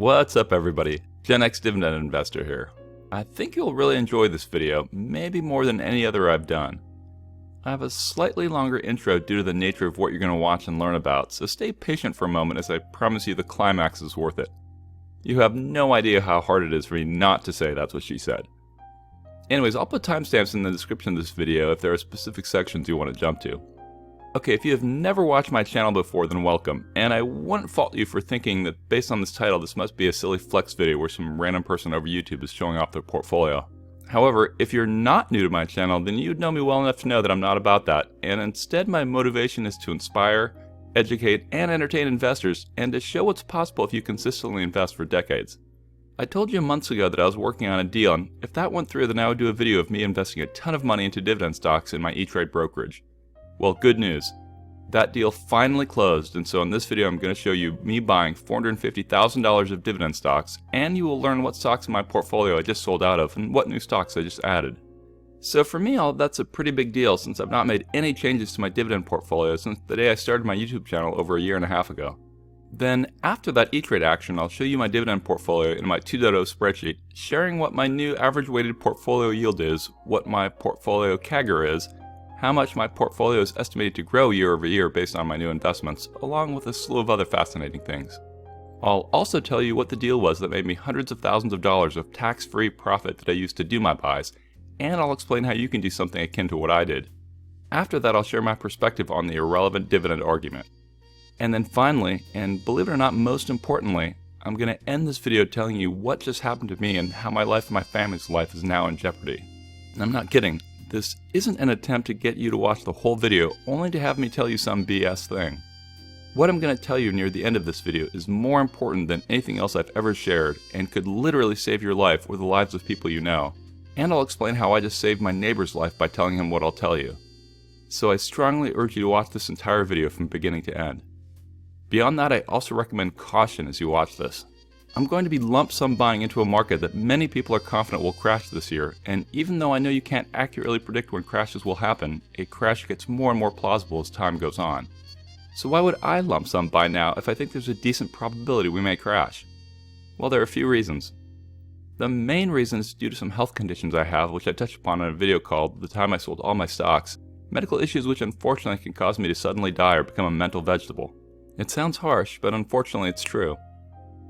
What's up everybody, GenExDividendInvestor here. I think you'll really enjoy this video, maybe more than any other I've done. I have a slightly longer intro due to the nature of what you're going to watch and learn about, so stay patient for a moment as I promise you the climax is worth it. You have no idea how hard it is for me not to say that's what she said. Anyways, I'll put timestamps in the description of this video if there are specific sections you want to jump to. Okay, if you have never watched my channel before, then welcome, and I wouldn't fault you for thinking that based on this title this must be a silly flex video where some random person over YouTube is showing off their portfolio. However, if you're not new to my channel, then you'd know me well enough to know that I'm not about that, and instead my motivation is to inspire, educate, and entertain investors, and to show what's possible if you consistently invest for decades. I told you months ago that I was working on a deal, and if that went through then I would do a video of me investing a ton of money into dividend stocks in my E-Trade brokerage. Well, good news. That deal finally closed, and so in this video I'm going to show you me buying $450,000 of dividend stocks, and you will learn what stocks in my portfolio I just sold out of and what new stocks I just added. So for me, that's a pretty big deal since I've not made any changes to my dividend portfolio since the day I started my YouTube channel over a year and a half ago. Then after that E-Trade action, I'll show you my dividend portfolio in my 2.0 spreadsheet, sharing what my new average weighted portfolio yield is, what my portfolio CAGR is, how much my portfolio is estimated to grow year over year based on my new investments, along with a slew of other fascinating things. I'll also tell you what the deal was that made me hundreds of thousands of dollars of tax-free profit that I used to do my buys, and I'll explain how you can do something akin to what I did. After that, I'll share my perspective on the irrelevant dividend argument. And then finally, and believe it or not most importantly, I'm going to end this video telling you what just happened to me and how my life and my family's life is now in jeopardy. And I'm not kidding. This isn't an attempt to get you to watch the whole video only to have me tell you some BS thing. What I'm going to tell you near the end of this video is more important than anything else I've ever shared and could literally save your life or the lives of people you know. And I'll explain how I just saved my neighbor's life by telling him what I'll tell you. So I strongly urge you to watch this entire video from beginning to end. Beyond that, I also recommend caution as you watch this. I'm going to be lump sum buying into a market that many people are confident will crash this year, and even though I know you can't accurately predict when crashes will happen, a crash gets more and more plausible as time goes on. So why would I lump sum buy now if I think there's a decent probability we may crash? Well, there are a few reasons. The main reason is due to some health conditions I have, which I touched upon in a video called The Time I Sold All My Stocks, medical issues which unfortunately can cause me to suddenly die or become a mental vegetable. It sounds harsh, but unfortunately it's true.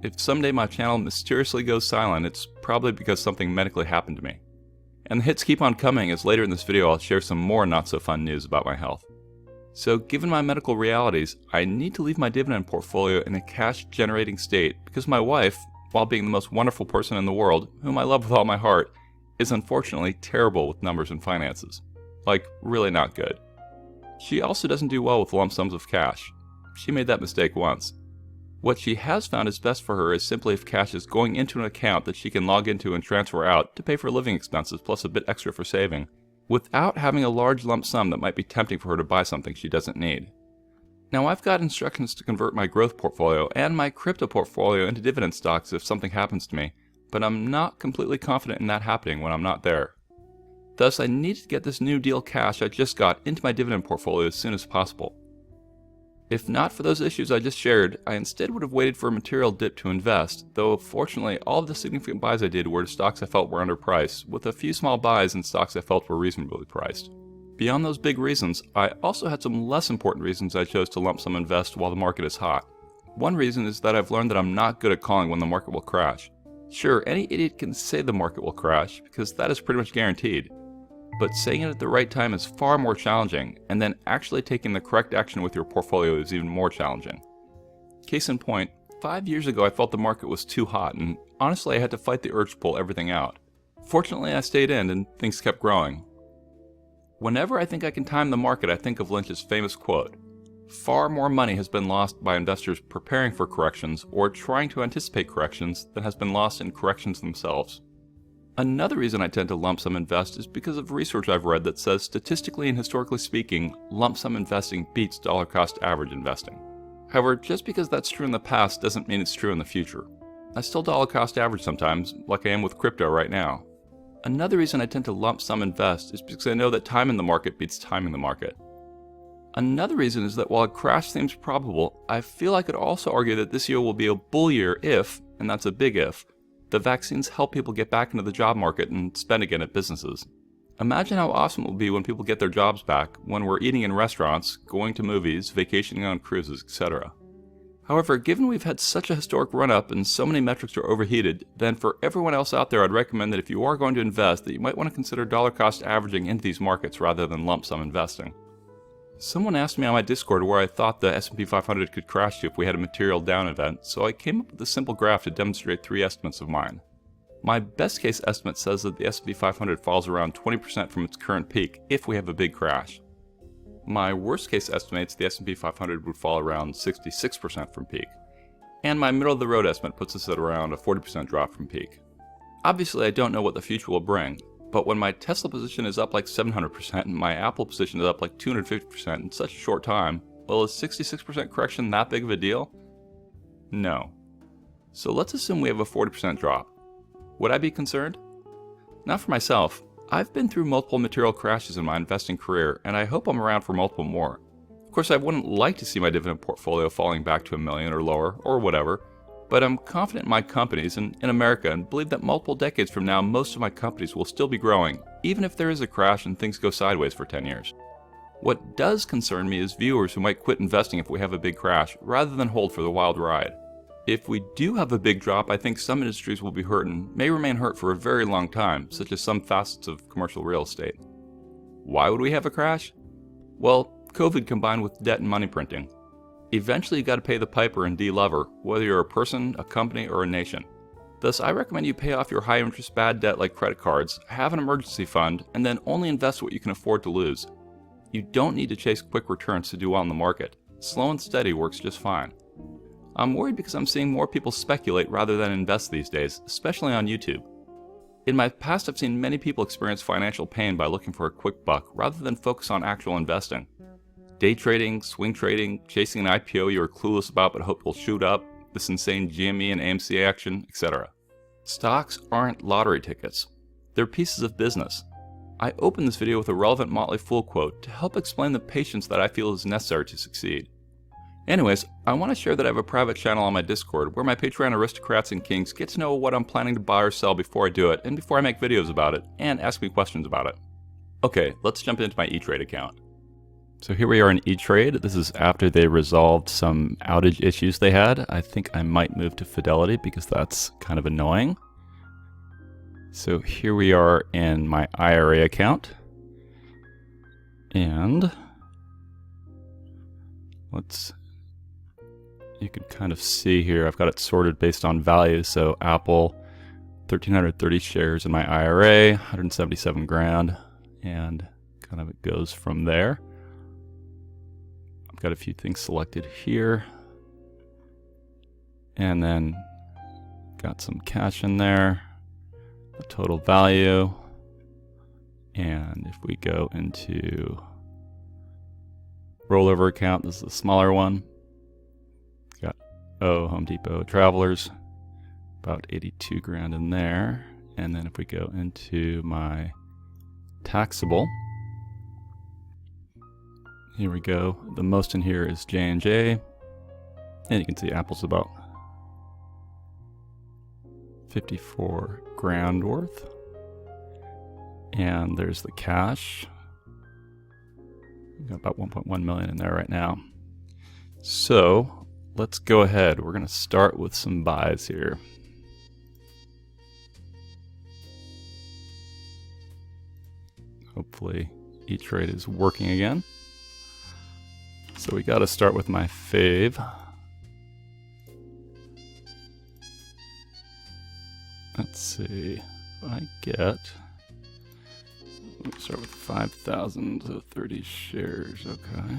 If someday my channel mysteriously goes silent, it's probably because something medically happened to me. And the hits keep on coming as later in this video I'll share some more not so fun news about my health. So given my medical realities, I need to leave my dividend portfolio in a cash generating state because my wife, while being the most wonderful person in the world, whom I love with all my heart, is unfortunately terrible with numbers and finances. Like, really not good. She also doesn't do well with lump sums of cash. She made that mistake once. What she has found is best for her is simply if cash is going into an account that she can log into and transfer out to pay for living expenses plus a bit extra for saving, without having a large lump sum that might be tempting for her to buy something she doesn't need. Now I've got instructions to convert my growth portfolio and my crypto portfolio into dividend stocks if something happens to me, but I'm not completely confident in that happening when I'm not there. Thus I need to get this new deal cash I just got into my dividend portfolio as soon as possible. If not for those issues I just shared, I instead would have waited for a material dip to invest, though fortunately all of the significant buys I did were to stocks I felt were underpriced, with a few small buys in stocks I felt were reasonably priced. Beyond those big reasons, I also had some less important reasons I chose to lump sum invest while the market is hot. One reason is that I've learned that I'm not good at calling when the market will crash. Sure, any idiot can say the market will crash, because that is pretty much guaranteed. But saying it at the right time is far more challenging, and then actually taking the correct action with your portfolio is even more challenging. Case in point, 5 years ago I felt the market was too hot, and honestly I had to fight the urge to pull everything out. Fortunately I stayed in and things kept growing. Whenever I think I can time the market, I think of Lynch's famous quote, "Far more money has been lost by investors preparing for corrections or trying to anticipate corrections than has been lost in corrections themselves." Another reason I tend to lump sum invest is because of research I've read that says statistically and historically speaking, lump sum investing beats dollar cost average investing. However, just because that's true in the past doesn't mean it's true in the future. I still dollar cost average sometimes, like I am with crypto right now. Another reason I tend to lump sum invest is because I know that time in the market beats timing the market. Another reason is that while a crash seems probable, I feel I could also argue that this year will be a bull year if, and that's a big if, the vaccines help people get back into the job market and spend again at businesses. Imagine how awesome it will be when people get their jobs back, when we're eating in restaurants, going to movies, vacationing on cruises, etc. However, given we've had such a historic run-up and so many metrics are overheated, then for everyone else out there, I'd recommend that if you are going to invest, that you might want to consider dollar cost averaging into these markets rather than lump sum investing. Someone asked me on my Discord where I thought the S&P 500 could crash to if we had a material down event, so I came up with a simple graph to demonstrate 3 estimates of mine. My best case estimate says that the S&P 500 falls around 20% from its current peak if we have a big crash. My worst case estimates the S&P 500 would fall around 66% from peak. And my middle of the road estimate puts us at around a 40% drop from peak. Obviously I don't know what the future will bring, but when my Tesla position is up like 700% and my Apple position is up like 250% in such a short time, well, is 66% correction that big of a deal? No. So let's assume we have a 40% drop. Would I be concerned? Not for myself. I've been through multiple material crashes in my investing career, and I hope I'm around for multiple more. Of course, I wouldn't like to see my dividend portfolio falling back to $1 million or lower, or whatever, but I'm confident in my companies and in America and believe that multiple decades from now, most of my companies will still be growing, even if there is a crash and things go sideways for 10 years. What does concern me is viewers who might quit investing if we have a big crash, rather than hold for the wild ride. If we do have a big drop, I think some industries will be hurt and may remain hurt for a very long time, such as some facets of commercial real estate. Why would we have a crash? Well, COVID combined with debt and money printing. Eventually you got to pay the piper and de-lever, whether you're a person, a company, or a nation. Thus, I recommend you pay off your high-interest bad debt like credit cards, have an emergency fund, and then only invest what you can afford to lose. You don't need to chase quick returns to do well in the market. Slow and steady works just fine. I'm worried because I'm seeing more people speculate rather than invest these days, especially on YouTube. In my past, I've seen many people experience financial pain by looking for a quick buck rather than focus on actual investing. Day trading, swing trading, chasing an IPO you're clueless about but hope will shoot up, this insane GME and AMC action, etc. Stocks aren't lottery tickets. They're pieces of business. I opened this video with a relevant Motley Fool quote to help explain the patience that I feel is necessary to succeed. Anyways, I want to share that I have a private channel on my Discord where my Patreon aristocrats and kings get to know what I'm planning to buy or sell before I do it and before I make videos about it, and ask me questions about it. Okay, let's jump into my E-Trade account. So here we are in E-Trade. This is after they resolved some outage issues they had. I think I might move to Fidelity because that's kind of annoying. So here we are in my IRA account. And you can kind of see here, I've got it sorted based on value. So Apple, 1,330 shares in my IRA, 177 grand, and kind of it goes from there. I've got a few things selected here, and then got some cash in there, the total value, and if we go into rollover account, this is the smaller one. Home Depot Travelers, about 82 grand in there. And then if we go into my taxable, here we go. The most in here is J&J, and you can see Apple's about 54 grand worth. And there's the cash. We've got about 1.1 million in there right now. So let's go ahead. We're going to start with some buys here. Hopefully E-Trade is working again. So we got to start with my fave. Let's see if I get, let's start with 5,000, so 30 shares, okay.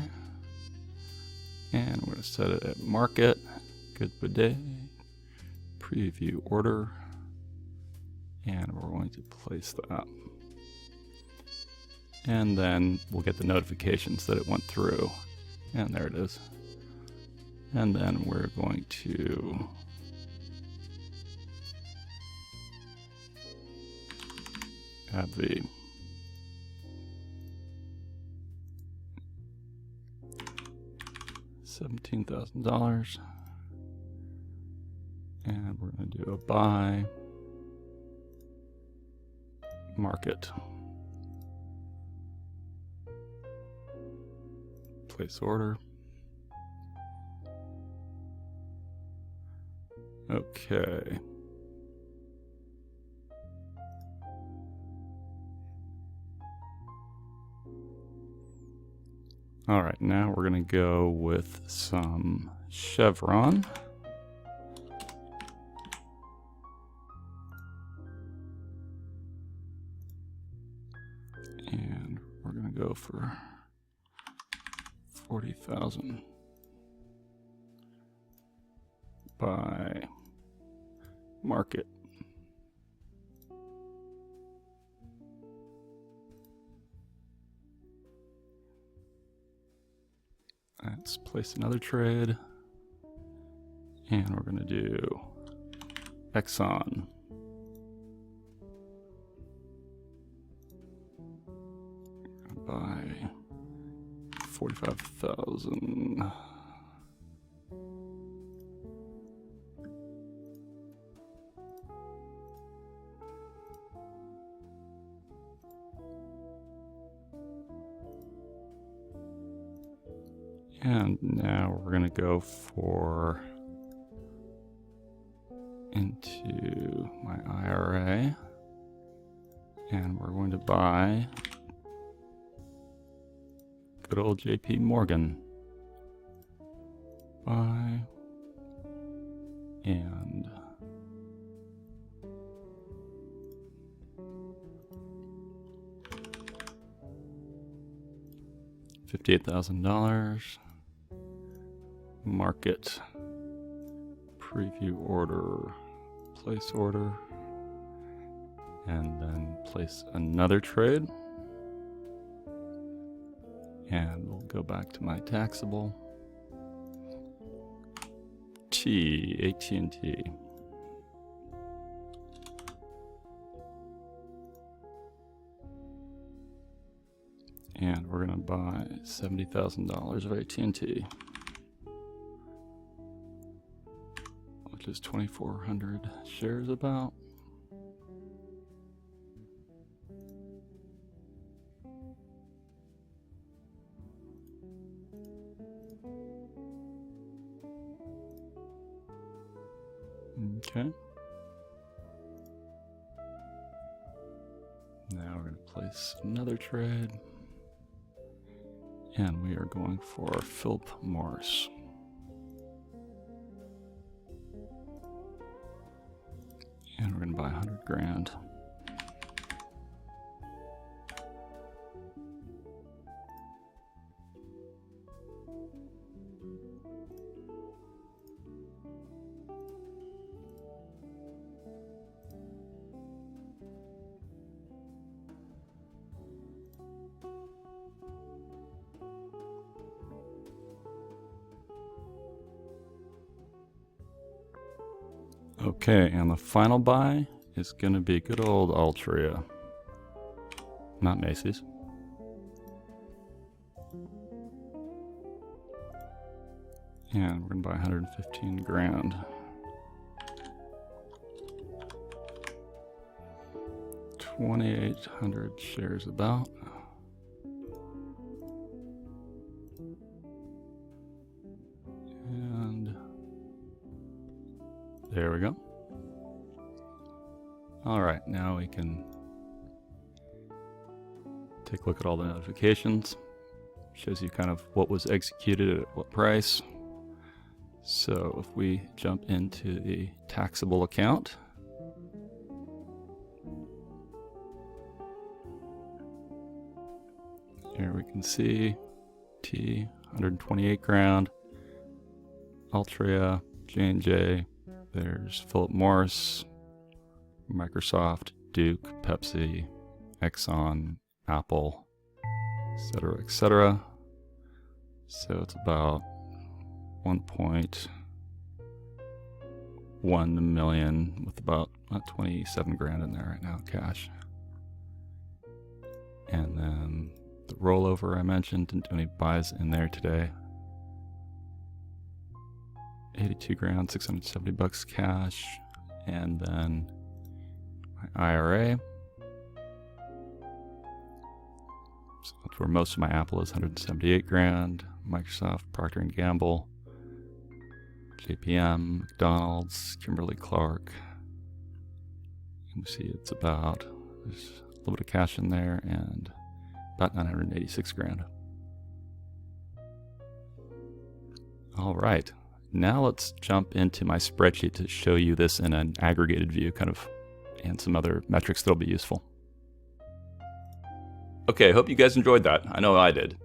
And we're going to set it at market, good bidet, preview order, and we're going to place that. And then we'll get the notifications that it went through. And there it is. And then we're going to add the $17,000. And we're going to do a buy market. Place order. Okay. All right, now we're going to go with some Chevron. And we're going to go for 40,000 by market. Let's place another trade. And we're going to do Exxon. Buy 45,000. And now we're going to go for into my IRA, and we're going to buy good old JP Morgan. Buy and $58,000. Market, preview order, place order, and then place another trade. And we'll go back to my taxable. AT&T. And we're gonna buy $70,000 of AT&T. Which is 2,400 shares about. Okay. Now we're going to place another trade. And we are going for Philip Morris. And we're going to buy 100 grand. Okay, and the final buy is going to be good old Altria, not Macy's. And we're going to buy 115 grand. $2,800 shares about. And there we go. All right, now we can take a look at all the notifications. Shows you kind of what was executed at what price. So if we jump into the taxable account, here we can see T, 128 grand, Altria, J&J, there's Philip Morris, Microsoft, Duke, Pepsi, Exxon, Apple, etc., etc. So it's about 1.1 million with about 27 grand in there right now, cash. And then the rollover I mentioned, didn't do any buys in there today. 82 grand, 670 bucks cash, and then my IRA. So that's where most of my Apple is, 178 grand. Microsoft, Procter & Gamble, JPM, McDonald's, Kimberly-Clark. You see it's about, there's a little bit of cash in there and about 986 grand. All right, now let's jump into my spreadsheet to show you this in an aggregated view and some other metrics that'll be useful. Okay, hope you guys enjoyed that. I know I did.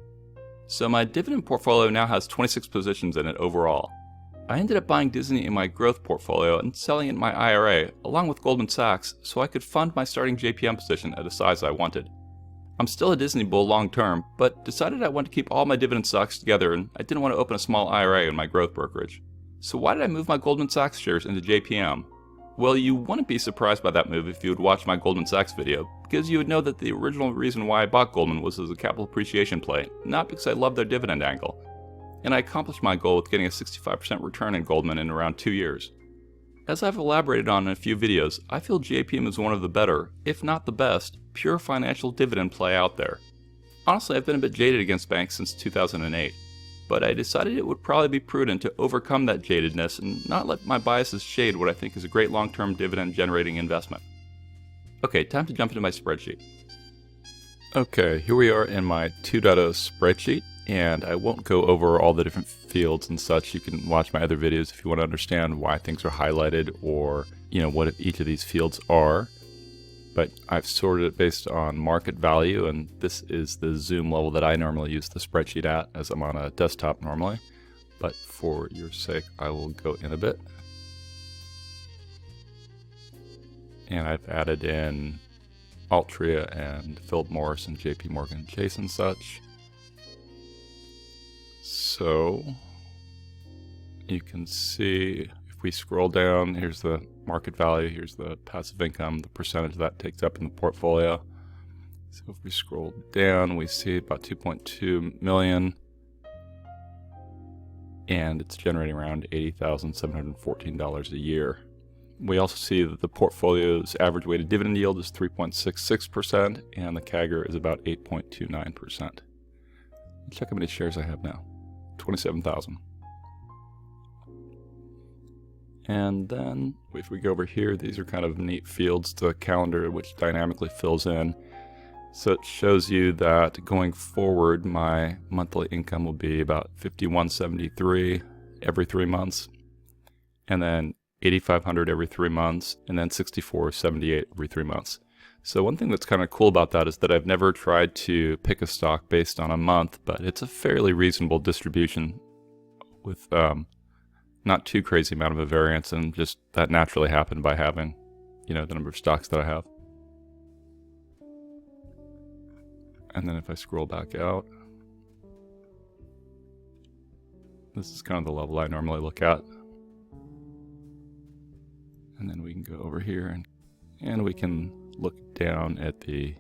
So my dividend portfolio now has 26 positions in it overall. I ended up buying Disney in my growth portfolio and selling it in my IRA, along with Goldman Sachs, so I could fund my starting JPM position at a size I wanted. I'm still a Disney bull long term, but decided I wanted to keep all my dividend stocks together and I didn't want to open a small IRA in my growth brokerage. So why did I move my Goldman Sachs shares into JPM? Well, you wouldn't be surprised by that move if you had watched my Goldman Sachs video, because you would know that the original reason why I bought Goldman was as a capital appreciation play, not because I loved their dividend angle. And I accomplished my goal with getting a 65% return in Goldman in around 2 years. As I've elaborated on in a few videos, I feel JPM is one of the better, if not the best, pure financial dividend play out there. Honestly, I've been a bit jaded against banks since 2008. But I decided it would probably be prudent to overcome that jadedness and not let my biases shade what I think is a great long-term dividend-generating investment. Okay, time to jump into my spreadsheet. Okay, here we are in my 2.0 spreadsheet, and I won't go over all the different fields and such. You can watch my other videos if you want to understand why things are highlighted or, what each of these fields are. But I've sorted it based on market value, and this is the zoom level that I normally use the spreadsheet at, as I'm on a desktop normally. But for your sake, I will go in a bit. And I've added in Altria and Philip Morris and JP Morgan Chase and such. So you can see if we scroll down, here's the market value, here's the passive income, the percentage that takes up in the portfolio. So if we scroll down, we see about 2.2 million, and it's generating around $80,714 a year. We also see that the portfolio's average weighted dividend yield is 3.66%, and the CAGR is about 8.29%. Check how many shares I have now. 27,000. And then if we go over here, these are kind of neat fields to the calendar, which dynamically fills in. So it shows you that going forward, my monthly income will be about $5,173 every 3 months, and then $8,500 every 3 months, and then $6,478 every 3 months. So one thing that's kind of cool about that is that I've never tried to pick a stock based on a month, but it's a fairly reasonable distribution with not too crazy amount of a variance, and just that naturally happened by having, the number of stocks that I have. And then if I scroll back out, this is kind of the level I normally look at. And then we can go over here and we can look down at the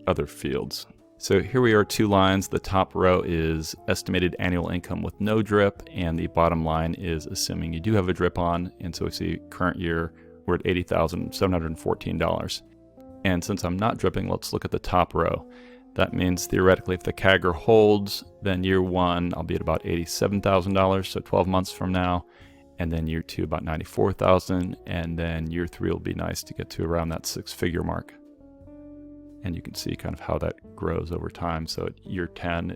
other fields. So here we are, 2 lines. The top row is estimated annual income with no drip, and the bottom line is assuming you do have a drip on. And so we see current year, we're at $80,714. And since I'm not dripping, let's look at the top row. That means theoretically, if the CAGR holds, then year 1, I'll be at about $87,000, so 12 months from now. And then year 2, about $94,000. And then year 3 will be nice to get to around that 6-figure mark. And you can see kind of how that grows over time. So at year 10,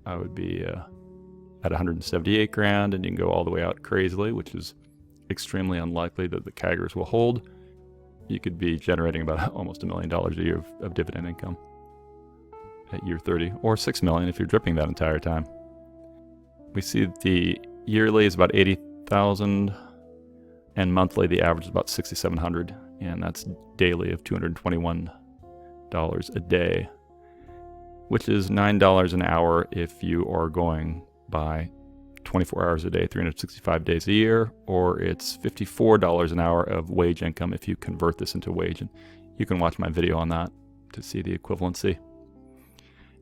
I would be at 178 grand, and you can go all the way out crazily, which is extremely unlikely that the CAGRs will hold. You could be generating about almost $1 million a year of dividend income at year 30, or $6 million if you're dripping that entire time. We see the yearly is about 80,000, and monthly the average is about 6,700, and that's daily of $221 a day, which is $9 an hour if you are going by 24 hours a day, 365 days a year, or it's $54 an hour of wage income if you convert this into wage. And you can watch my video on that to see the equivalency.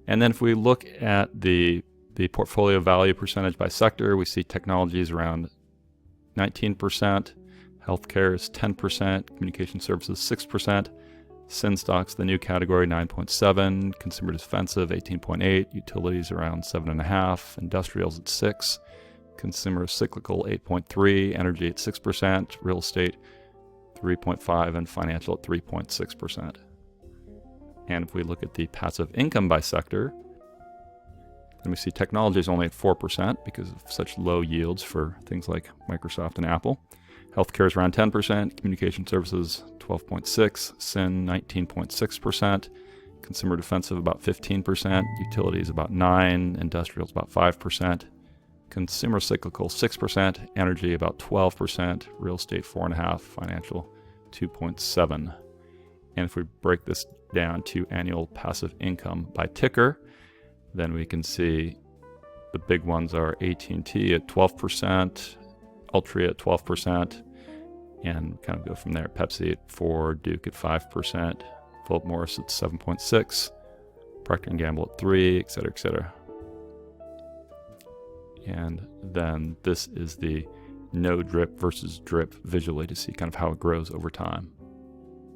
And then if we look at the portfolio value percentage by sector, we see technologies around 19%. Healthcare is 10%. Communication services, 6%. Sin stocks, the new category, 9.7. Consumer defensive, 18.8. Utilities around 7.5. Industrials at 6. Consumer cyclical, 8.3. Energy at 6%. Real estate, 3.5. And financial at 3.6%. And if we look at the passive income by sector, then we see technology is only at 4% because of such low yields for things like Microsoft and Apple. Healthcare is around 10%, communication services 12.6%, SIN 19.6%, consumer defensive about 15%, utilities about 9%, industrials about 5%, consumer cyclical 6%, energy about 12%, real estate 4.5%, financial 2.7%. And if we break this down to annual passive income by ticker, then we can see the big ones are AT&T at 12%, Altria at 12%, and kind of go from there. Pepsi at 4%, Duke at 5%, Philip Morris at 7.6%, Procter & Gamble at 3%, et cetera, et cetera. And then this is the no drip versus drip visually to see kind of how it grows over time.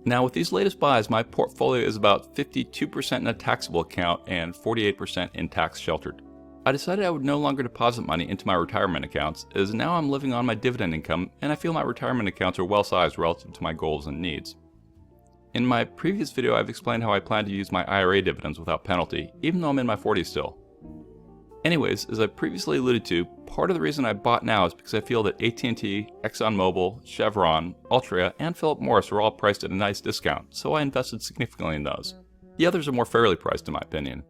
Now with these latest buys, my portfolio is about 52% in a taxable account and 48% in tax sheltered. I decided I would no longer deposit money into my retirement accounts, as now I'm living on my dividend income and I feel my retirement accounts are well sized relative to my goals and needs. In my previous video, I've explained how I plan to use my IRA dividends without penalty, even though I'm in my 40s still. Anyways, as I previously alluded to, part of the reason I bought now is because I feel that AT&T, ExxonMobil, Chevron, Altria, and Philip Morris are all priced at a nice discount, so I invested significantly in those. The others are more fairly priced in my opinion.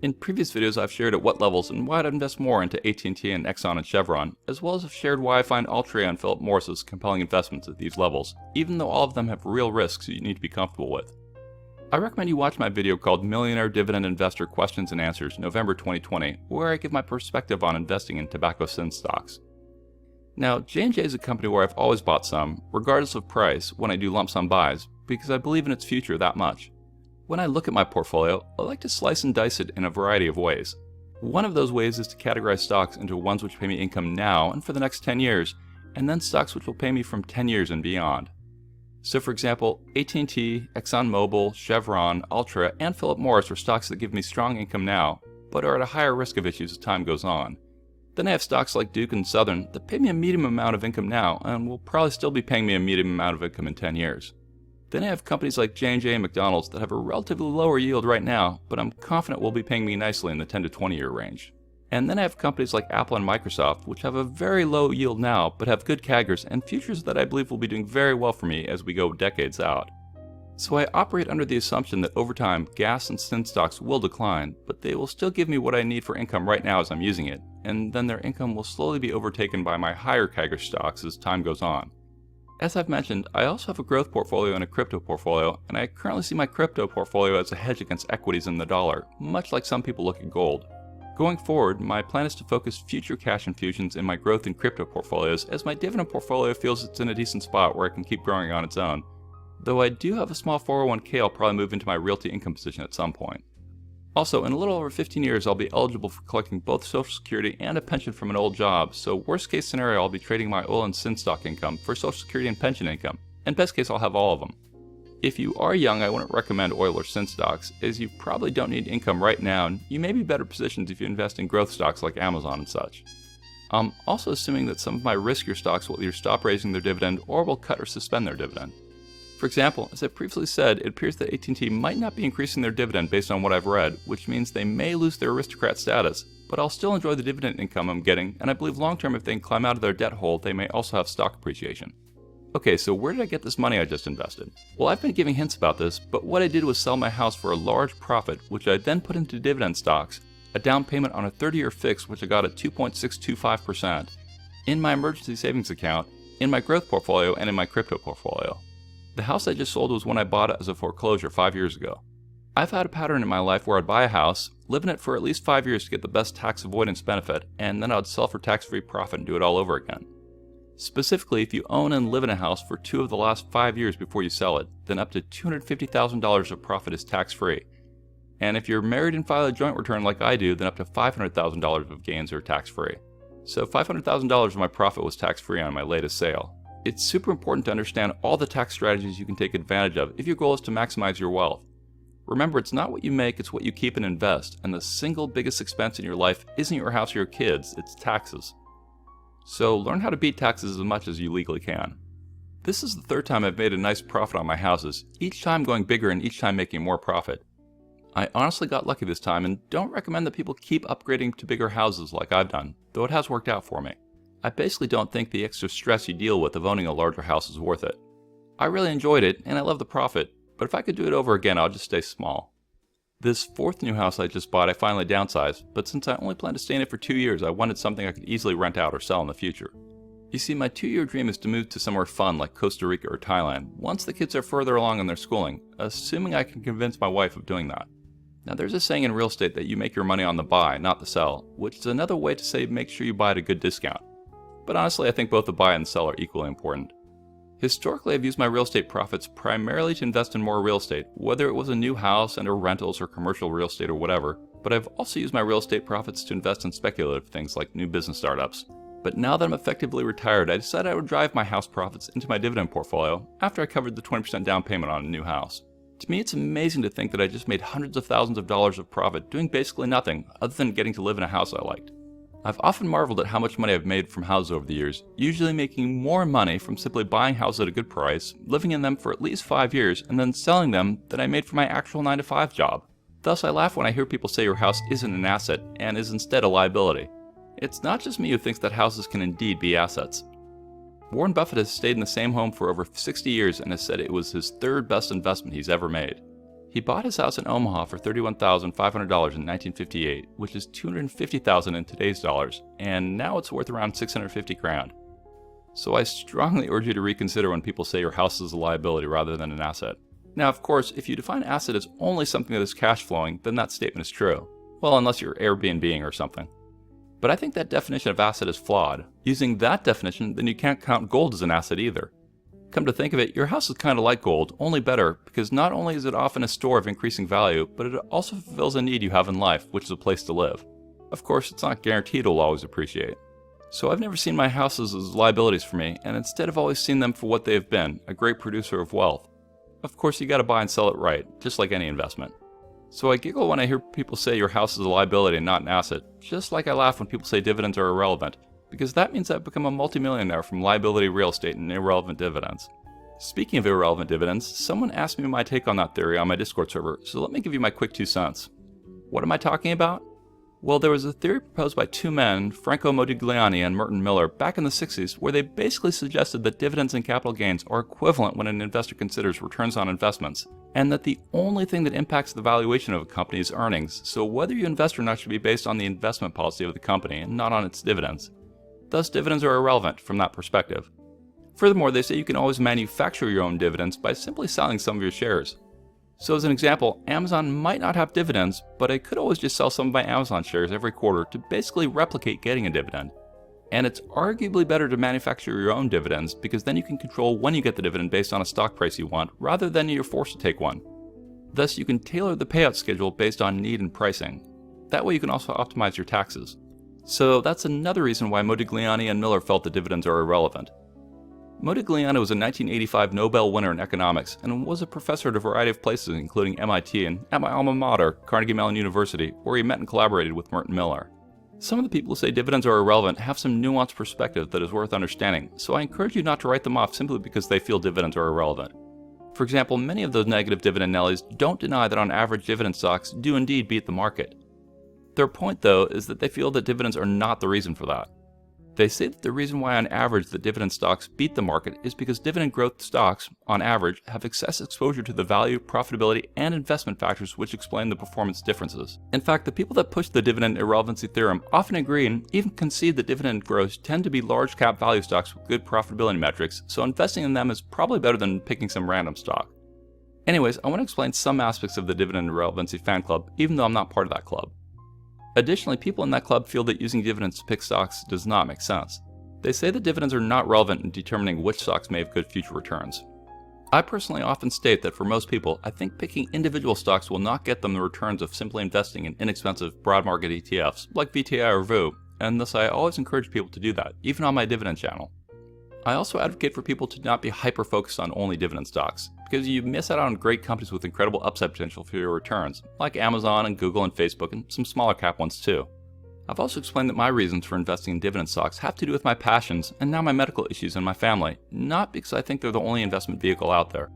In previous videos I've shared at what levels and why I'd invest more into AT&T and Exxon and Chevron, as well as I've shared why I find Altria and Philip Morris as compelling investments at these levels, even though all of them have real risks you need to be comfortable with. I recommend you watch my video called Millionaire Dividend Investor Questions and Answers, November 2020, where I give my perspective on investing in tobacco sin stocks. Now, J&J is a company where I've always bought some, regardless of price, when I do lump sum buys, because I believe in its future that much. When I look at my portfolio, I like to slice and dice it in a variety of ways. One of those ways is to categorize stocks into ones which pay me income now and for the next 10 years, and then stocks which will pay me from 10 years and beyond. So for example, AT&T, ExxonMobil, Chevron, Altria, and Philip Morris are stocks that give me strong income now, but are at a higher risk of issues as time goes on. Then I have stocks like Duke and Southern that pay me a medium amount of income now and will probably still be paying me a medium amount of income in 10 years. Then I have companies like J&J and McDonald's that have a relatively lower yield right now, but I'm confident will be paying me nicely in the 10 to 20 year range. And then I have companies like Apple and Microsoft, which have a very low yield now, but have good CAGRs and futures that I believe will be doing very well for me as we go decades out. So I operate under the assumption that over time, gas and sin stocks will decline, but they will still give me what I need for income right now as I'm using it, and then their income will slowly be overtaken by my higher CAGR stocks as time goes on. As I've mentioned, I also have a growth portfolio and a crypto portfolio, and I currently see my crypto portfolio as a hedge against equities in the dollar, much like some people look at gold. Going forward, my plan is to focus future cash infusions in my growth and crypto portfolios, as my dividend portfolio feels it's in a decent spot where I can keep growing on its own. Though I do have a small 401k I'll probably move into my realty income position at some point. Also, in a little over 15 years I'll be eligible for collecting both Social Security and a pension from an old job, so worst case scenario I'll be trading my oil and sin stock income for Social Security and pension income, and best case I'll have all of them. If you are young, I wouldn't recommend oil or sin stocks, as you probably don't need income right now, and you may be better positioned if you invest in growth stocks like Amazon and such. I'm also assuming that some of my riskier stocks will either stop raising their dividend or will cut or suspend their dividend. For example, as I previously said, it appears that AT&T might not be increasing their dividend based on what I've read, which means they may lose their aristocrat status, but I'll still enjoy the dividend income I'm getting, and I believe long term if they can climb out of their debt hole, they may also have stock appreciation. Okay, so where did I get this money I just invested? Well, I've been giving hints about this, but what I did was sell my house for a large profit, which I then put into dividend stocks, a down payment on a 30-year fix which I got at 2.625%, in my emergency savings account, in my growth portfolio, and in my crypto portfolio. The house I just sold was when I bought it as a foreclosure 5 years ago. I've had a pattern in my life where I'd buy a house, live in it for at least 5 years to get the best tax avoidance benefit, and then I'd sell for tax-free profit and do it all over again. Specifically, if you own and live in a house for 2 of the last 5 years before you sell it, then up to $250,000 of profit is tax-free. And if you're married and file a joint return like I do, then up to $500,000 of gains are tax-free. So $500,000 of my profit was tax-free on my latest sale. It's super important to understand all the tax strategies you can take advantage of if your goal is to maximize your wealth. Remember, it's not what you make, it's what you keep and invest, and the single biggest expense in your life isn't your house or your kids, it's taxes. So learn how to beat taxes as much as you legally can. This is the third time I've made a nice profit on my houses, each time going bigger and each time making more profit. I honestly got lucky this time and don't recommend that people keep upgrading to bigger houses like I've done, though it has worked out for me. I basically don't think the extra stress you deal with of owning a larger house is worth it. I really enjoyed it and I love the profit, but if I could do it over again, I'll just stay small. This fourth new house I just bought, I finally downsized, but since I only plan to stay in it for 2 years, I wanted something I could easily rent out or sell in the future. You see, my 2-year dream is to move to somewhere fun like Costa Rica or Thailand once the kids are further along in their schooling, assuming I can convince my wife of doing that. Now there's a saying in real estate that you make your money on the buy, not the sell, which is another way to say make sure you buy at a good discount. But honestly, I think both the buy and sell are equally important. Historically, I've used my real estate profits primarily to invest in more real estate, whether it was a new house and/or rentals or commercial real estate or whatever, but I've also used my real estate profits to invest in speculative things like new business startups. But now that I'm effectively retired, I decided I would drive my house profits into my dividend portfolio after I covered the 20% down payment on a new house. To me, it's amazing to think that I just made hundreds of thousands of dollars of profit doing basically nothing other than getting to live in a house I liked. I've often marveled at how much money I've made from houses over the years, usually making more money from simply buying houses at a good price, living in them for at least 5 years, and then selling them than I made from my actual 9-to-5 job. Thus, I laugh when I hear people say your house isn't an asset and is instead a liability. It's not just me who thinks that houses can indeed be assets. Warren Buffett has stayed in the same home for over 60 years and has said it was his third best investment he's ever made. He bought his house in Omaha for $31,500 in 1958, which is $250,000 in today's dollars, and now it's worth around $650,000. So I strongly urge you to reconsider when people say your house is a liability rather than an asset. Now, of course, if you define asset as only something that is cash flowing, then that statement is true. Well, unless you're Airbnb-ing or something. But I think that definition of asset is flawed. Using that definition, then you can't count gold as an asset either. Come to think of it, your house is kind of like gold, only better, because not only is it often a store of increasing value, but it also fulfills a need you have in life, which is a place to live. Of course, it's not guaranteed it'll always appreciate. So I've never seen my houses as liabilities for me, and instead have always seen them for what they have been, a great producer of wealth. Of course, you gotta buy and sell it right, just like any investment. So I giggle when I hear people say your house is a liability and not an asset, just like I laugh when people say dividends are irrelevant, because that means I've become a multimillionaire from liability real estate and irrelevant dividends. Speaking of irrelevant dividends, someone asked me my take on that theory on my Discord server, so let me give you my quick 2 cents. What am I talking about? Well, there was a theory proposed by 2 men, Franco Modigliani and Merton Miller, back in the 60s, where they basically suggested that dividends and capital gains are equivalent when an investor considers returns on investments, and that the only thing that impacts the valuation of a company is earnings, so whether you invest or not should be based on the investment policy of the company and not on its dividends. Thus, dividends are irrelevant from that perspective. Furthermore, they say you can always manufacture your own dividends by simply selling some of your shares. So as an example, Amazon might not have dividends, but I could always just sell some of my Amazon shares every quarter to basically replicate getting a dividend. And it's arguably better to manufacture your own dividends because then you can control when you get the dividend based on a stock price you want, rather than you're forced to take one. Thus, you can tailor the payout schedule based on need and pricing. That way you can also optimize your taxes. So that's another reason why Modigliani and Miller felt that dividends are irrelevant. Modigliani was a 1985 Nobel winner in economics and was a professor at a variety of places including MIT and at my alma mater, Carnegie Mellon University, where he met and collaborated with Merton Miller. Some of the people who say dividends are irrelevant have some nuanced perspective that is worth understanding, so I encourage you not to write them off simply because they feel dividends are irrelevant. For example, many of those negative dividend Nellies don't deny that on average dividend stocks do indeed beat the market. Their point though is that they feel that dividends are not the reason for that. They say that the reason why on average the dividend stocks beat the market is because dividend growth stocks, on average, have excess exposure to the value, profitability, and investment factors which explain the performance differences. In fact, the people that push the dividend irrelevancy theorem often agree and even concede that dividend growths tend to be large cap value stocks with good profitability metrics, so investing in them is probably better than picking some random stock. Anyways, I want to explain some aspects of the dividend irrelevancy fan club, even though I'm not part of that club. Additionally, people in that club feel that using dividends to pick stocks does not make sense. They say that dividends are not relevant in determining which stocks may have good future returns. I personally often state that for most people, I think picking individual stocks will not get them the returns of simply investing in inexpensive broad market ETFs like VTI or VOO, and thus I always encourage people to do that, even on my dividend channel. I also advocate for people to not be hyper-focused on only dividend stocks, because you miss out on great companies with incredible upside potential for your returns, like Amazon and Google and Facebook and some smaller cap ones too. I've also explained that my reasons for investing in dividend stocks have to do with my passions and now my medical issues in my family, not because I think they're the only investment vehicle out there.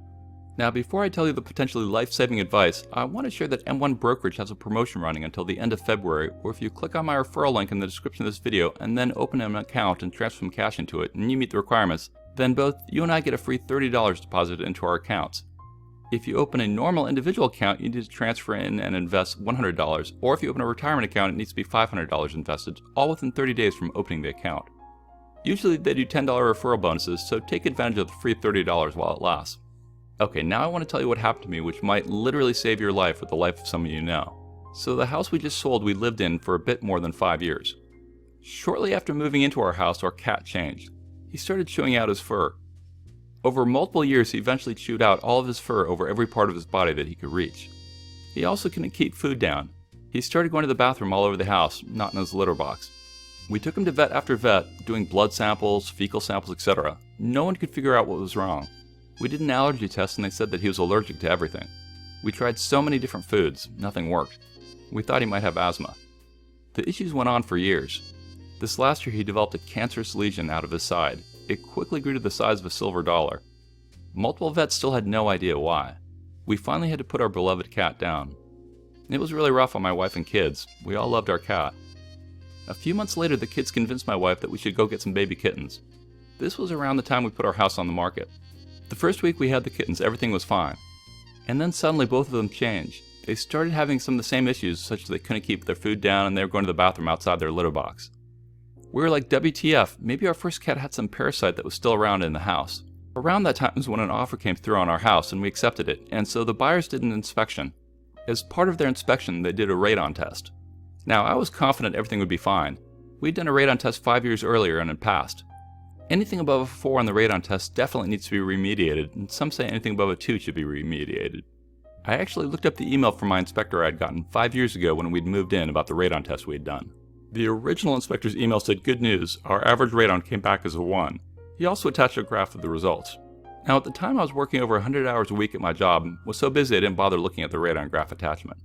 Now, before I tell you the potentially life-saving advice, I want to share that M1 Brokerage has a promotion running until the end of February, where if you click on my referral link in the description of this video and then open an account and transfer some cash into it and you meet the requirements, then both you and I get a free $30 deposited into our accounts. If you open a normal individual account, you need to transfer in and invest $100, or if you open a retirement account, it needs to be $500 invested, all within 30 days from opening the account. Usually they do $10 referral bonuses, so take advantage of the free $30 while it lasts. Okay, now I want to tell you what happened to me, which might literally save your life or the life of some of you know. So the house we just sold we lived in for a bit more than 5 years. Shortly after moving into our house, our cat changed. He started chewing out his fur. Over multiple years, he eventually chewed out all of his fur over every part of his body that he could reach. He also couldn't keep food down. He started going to the bathroom all over the house, not in his litter box. We took him to vet after vet, doing blood samples, fecal samples, etc. No one could figure out what was wrong. We did an allergy test and they said that he was allergic to everything. We tried so many different foods, nothing worked. We thought he might have asthma. The issues went on for years. This last year he developed a cancerous lesion out of his side. It quickly grew to the size of a silver dollar. Multiple vets still had no idea why. We finally had to put our beloved cat down. It was really rough on my wife and kids. We all loved our cat. A few months later, the kids convinced my wife that we should go get some baby kittens. This was around the time we put our house on the market. The first week we had the kittens, everything was fine. And then suddenly both of them changed. They started having some of the same issues, such that they couldn't keep their food down and they were going to the bathroom outside their litter box. We were like, WTF, maybe our first cat had some parasite that was still around in the house. Around that time was when an offer came through on our house and we accepted it, and so the buyers did an inspection. As part of their inspection, they did a radon test. Now, I was confident everything would be fine. We'd done a radon test 5 years earlier and it passed. Anything above a 4 on the radon test definitely needs to be remediated, and some say anything above a 2 should be remediated. I actually looked up the email from my inspector I had gotten 5 years ago when we'd moved in about the radon test we had done. The original inspector's email said, "Good news, our average radon came back as a 1. He also attached a graph of the results. Now at the time I was working over 100 hours a week at my job and was so busy I didn't bother looking at the radon graph attachment.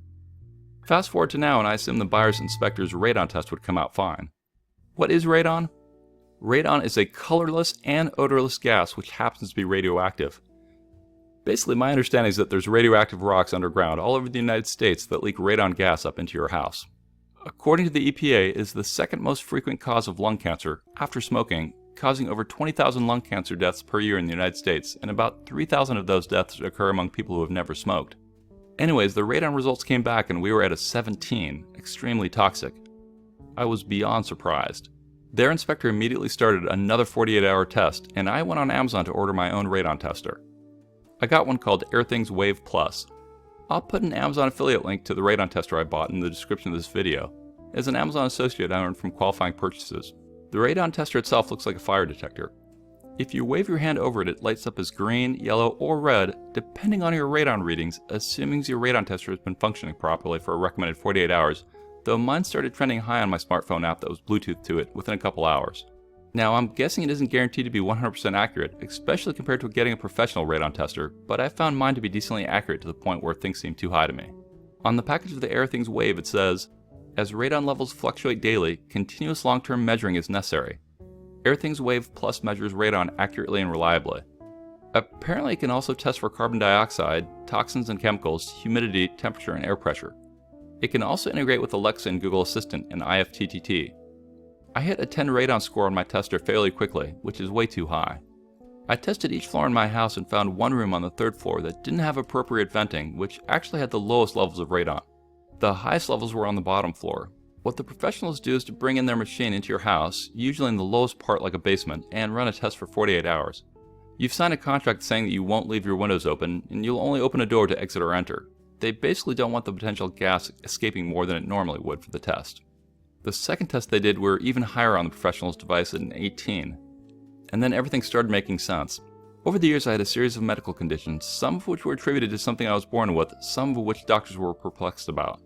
Fast forward to now and I assume the buyer's inspector's radon test would come out fine. What is radon? Radon is a colorless and odorless gas which happens to be radioactive. Basically, my understanding is that there's radioactive rocks underground all over the United States that leak radon gas up into your house. According to the EPA, it is the second most frequent cause of lung cancer, after smoking, causing over 20,000 lung cancer deaths per year in the United States, and about 3,000 of those deaths occur among people who have never smoked. Anyways, the radon results came back and we were at a 17, extremely toxic. I was beyond surprised. Their inspector immediately started another 48-hour test, and I went on Amazon to order my own radon tester. I got one called Airthings Wave Plus. I'll put an Amazon affiliate link to the radon tester I bought in the description of this video. As an Amazon associate, I earned from qualifying purchases. The radon tester itself looks like a fire detector. If you wave your hand over it, it lights up as green, yellow, or red, depending on your radon readings, assuming your radon tester has been functioning properly for a recommended 48 hours, though mine started trending high on my smartphone app that was Bluetooth to it within a couple hours. Now, I'm guessing it isn't guaranteed to be 100% accurate, especially compared to getting a professional radon tester, but I found mine to be decently accurate to the point where things seem too high to me. On the package of the Airthings Wave, it says, "As radon levels fluctuate daily, continuous long-term measuring is necessary. Airthings Wave Plus measures radon accurately and reliably." Apparently, it can also test for carbon dioxide, toxins and chemicals, humidity, temperature, and air pressure. It can also integrate with Alexa and Google Assistant and IFTTT. I hit a 10 radon score on my tester fairly quickly, which is way too high. I tested each floor in my house and found one room on the 3rd floor that didn't have appropriate venting, which actually had the lowest levels of radon. The highest levels were on the bottom floor. What the professionals do is to bring in their machine into your house, usually in the lowest part like a basement, and run a test for 48 hours. You've signed a contract saying that you won't leave your windows open, and you'll only open a door to exit or enter. They basically don't want the potential gas escaping more than it normally would for the test. The second test they did were even higher on the professional's device at an 18. And then everything started making sense. Over the years I had a series of medical conditions, some of which were attributed to something I was born with, some of which doctors were perplexed about.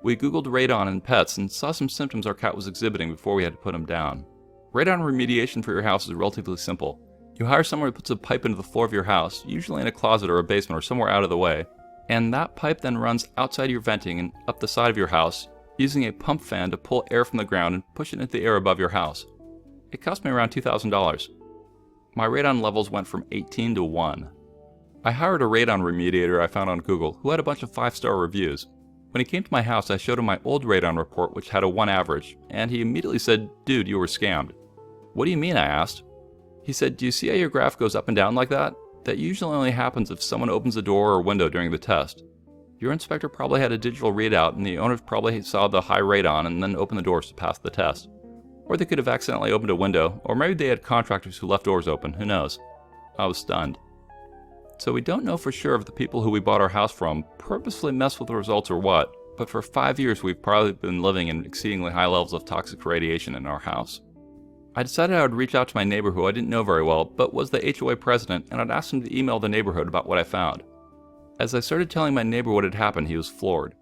We Googled radon in pets and saw some symptoms our cat was exhibiting before we had to put him down. Radon remediation for your house is relatively simple. You hire someone who puts a pipe into the floor of your house, usually in a closet or a basement or somewhere out of the way, and that pipe then runs outside your venting and up the side of your house, using a pump fan to pull air from the ground and push it into the air above your house. It cost me around $2,000. My radon levels went from 18 to 1. I hired a radon remediator I found on Google who had a bunch of 5-star reviews. When he came to my house, I showed him my old radon report, which had a 1 average, and he immediately said, "Dude, you were scammed." "What do you mean?" I asked. He said, "Do you see how your graph goes up and down like that? That usually only happens if someone opens a door or window during the test. Your inspector probably had a digital readout and the owners probably saw the high radon and then opened the doors to pass the test. Or they could have accidentally opened a window, or maybe they had contractors who left doors open, who knows?" I was stunned. So we don't know for sure if the people who we bought our house from purposefully messed with the results or what, but for 5 years we've probably been living in exceedingly high levels of toxic radiation in our house. I decided I would reach out to my neighbor who I didn't know very well, but was the HOA president, and I'd asked him to email the neighborhood about what I found. As I started telling my neighbor what had happened, he was floored.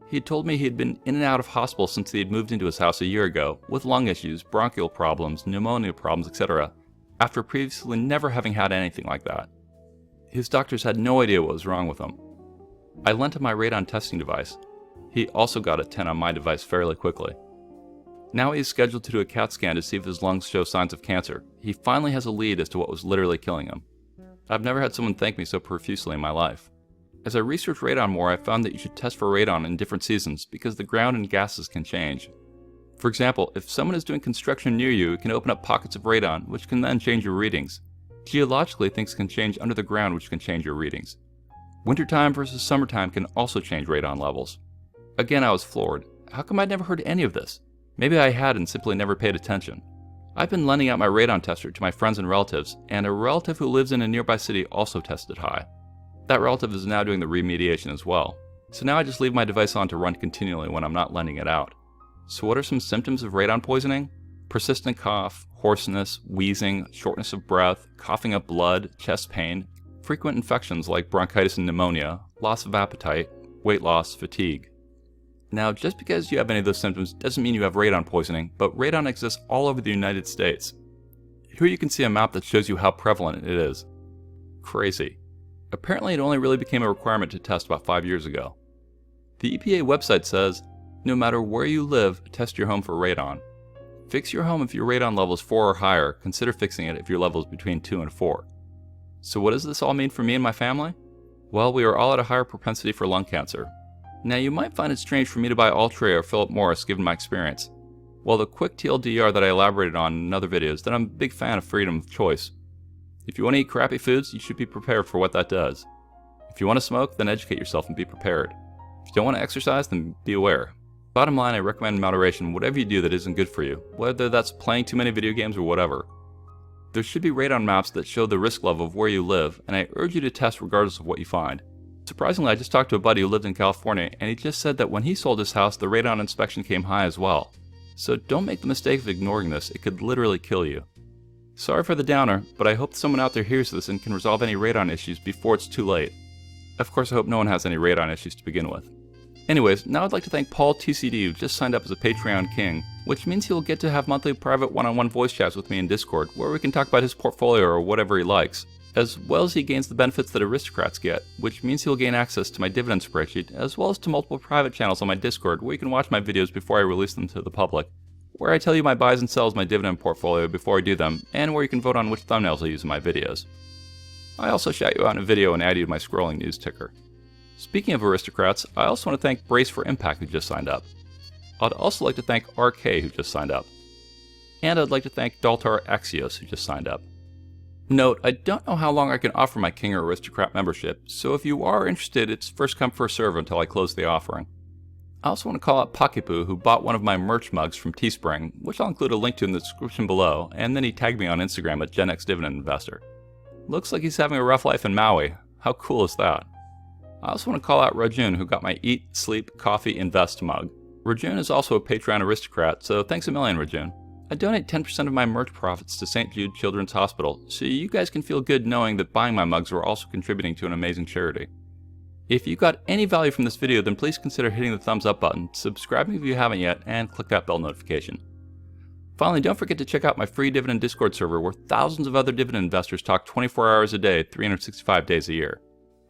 He had told me he had been in and out of hospital since he had moved into his house a year ago, with lung issues, bronchial problems, pneumonia problems, etc., after previously never having had anything like that. His doctors had no idea what was wrong with him. I lent him my radon testing device. He also got a 10 on my device fairly quickly. Now he is scheduled to do a CAT scan to see if his lungs show signs of cancer. He finally has a lead as to what was literally killing him. I've never had someone thank me so profusely in my life. As I researched radon more, I found that you should test for radon in different seasons because the ground and gases can change. For example, if someone is doing construction near you, it can open up pockets of radon, which can then change your readings. Geologically, things can change under the ground, which can change your readings. Wintertime versus summertime can also change radon levels. Again, I was floored. How come I'd never heard any of this? Maybe I had and simply never paid attention. I've been lending out my radon tester to my friends and relatives, and a relative who lives in a nearby city also tested high. That relative is now doing the remediation as well. So now I just leave my device on to run continually when I'm not lending it out. So what are some symptoms of radon poisoning? Persistent cough, hoarseness, wheezing, shortness of breath, coughing up blood, chest pain, frequent infections like bronchitis and pneumonia, loss of appetite, weight loss, fatigue. Now, just because you have any of those symptoms doesn't mean you have radon poisoning, but radon exists all over the United States. Here you can see a map that shows you how prevalent it is. Crazy. Apparently it only really became a requirement to test about 5 years ago. The EPA website says, no matter where you live, test your home for radon. Fix your home if your radon level is 4 or higher. Consider fixing it if your level is between 2 and 4. So what does this all mean for me and my family? Well, we are all at a higher propensity for lung cancer. Now you might find it strange for me to buy Altria or Philip Morris given my experience. Well, the quick TLDR that I elaborated on in other videos, that I'm a big fan of freedom of choice. If you want to eat crappy foods, you should be prepared for what that does. If you want to smoke, then educate yourself and be prepared. If you don't want to exercise, then be aware. Bottom line, I recommend moderation whatever you do that isn't good for you, whether that's playing too many video games or whatever. There should be radon maps that show the risk level of where you live, and I urge you to test regardless of what you find. Surprisingly, I just talked to a buddy who lived in California, and he just said that when he sold his house, the radon inspection came high as well. So don't make the mistake of ignoring this, it could literally kill you. Sorry for the downer, but I hope someone out there hears this and can resolve any radon issues before it's too late. Of course, I hope no one has any radon issues to begin with. Anyways, now I'd like to thank Paul TCD, who just signed up as a Patreon king, which means he'll get to have monthly private one-on-one voice chats with me in Discord, where we can talk about his portfolio or whatever he likes, as well as he gains the benefits that aristocrats get, which means he'll gain access to my dividend spreadsheet, as well as to multiple private channels on my Discord where you can watch my videos before I release them to the public, where I tell you my buys and sells my dividend portfolio before I do them, and where you can vote on which thumbnails I use in my videos. I also shout you out in a video and add you to my scrolling news ticker. Speaking of aristocrats, I also want to thank Brace for Impact who just signed up. I'd also like to thank RK who just signed up. And I'd like to thank Daltar Axios who just signed up. Note, I don't know how long I can offer my King or Aristocrat membership, so if you are interested, it's first come first serve until I close the offering. I also want to call out Pocketboo, who bought one of my merch mugs from Teespring, which I'll include a link to in the description below, and then he tagged me on Instagram at GenExDividendInvestor. Looks like he's having a rough life in Maui. How cool is that? I also want to call out Rajun, who got my Eat, Sleep, Coffee, Invest mug. Rajun is also a Patreon aristocrat, so thanks a million, Rajun. I donate 10% of my merch profits to St. Jude Children's Hospital, so you guys can feel good knowing that buying my mugs are also contributing to an amazing charity. If you got any value from this video, then please consider hitting the thumbs up button, subscribing if you haven't yet, and click that bell notification. Finally, don't forget to check out my free Dividend Discord server where thousands of other dividend investors talk 24 hours a day, 365 days a year.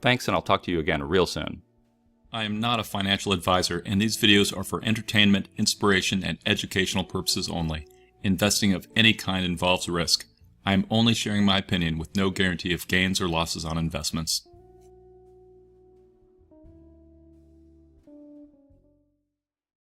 Thanks, and I'll talk to you again real soon. I am not a financial advisor, and these videos are for entertainment, inspiration, and educational purposes only. Investing of any kind involves risk. I am only sharing my opinion with no guarantee of gains or losses on investments.